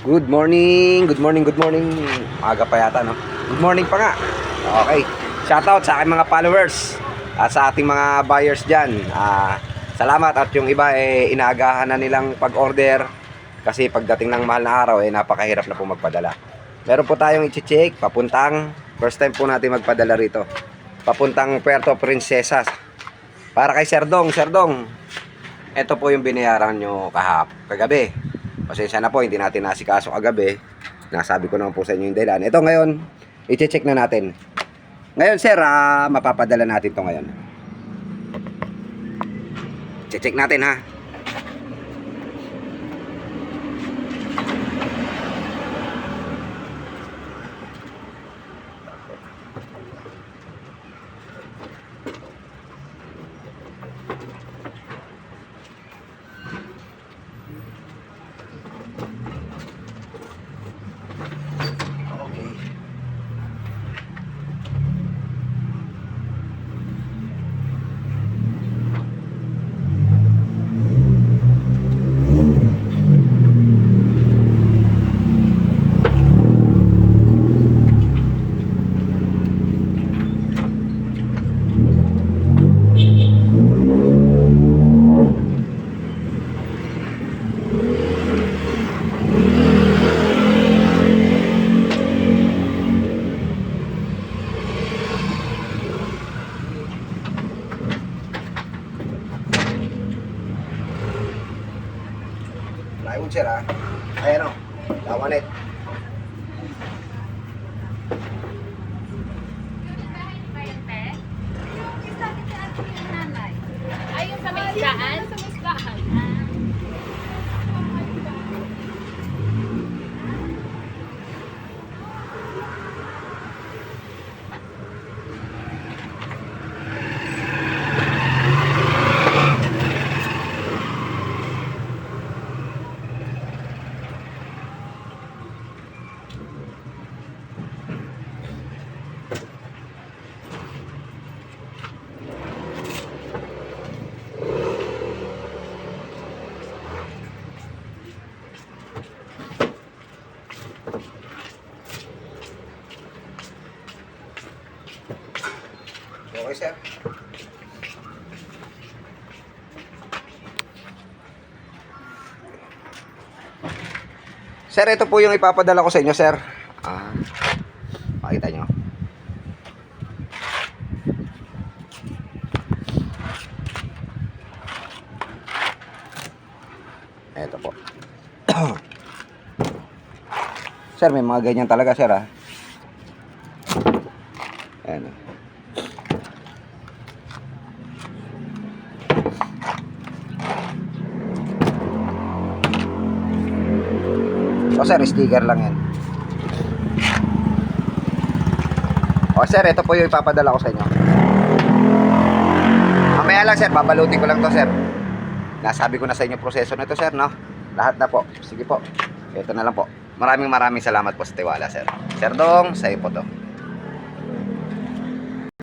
Good morning, good morning, good morning. Aga pa yata, no? Good morning pa nga. Okay. Shoutout sa aking mga followers at sa ating mga buyers dyan. Salamat at yung iba inaagahan na nilang pag-order kasi pagdating ng mahal na araw napakahirap na po magpadala. Meron po tayong i-check papuntang, first time po natin magpadala rito. Papuntang Puerto Princesa. Para kay Sir Dong. Sir Dong, ito po yung binayaran nyo kagabi. Pasensya na po, hindi natin nasikaso kagabi. Nasabi ko naman po sa inyo yung dahilan. Ito ngayon, i-check na natin. Ngayon sir, mapapadala natin to ngayon. I-check natin ha. Plywood sir ha. Ayan o. Lawanet. Ayun sa may isdaan? Sa may isdaan. Okay sir. Sir, ito po yung ipapadala ko sa inyo sir. Makita nyo. Ito po. Sir, may mga ganyan talaga sir ha. Ayan. O sir, sticker lang yan. O sir, ito po yung ipapadala ko sa inyo. Mamaya lang sir, babalutin ko lang to sir. Nasabi ko na sa inyo proseso na ito sir, no? Lahat na po. Sige po. Ito na lang po. Maraming salamat po sa tiwala sir. Sir Dong, sa'yo po to.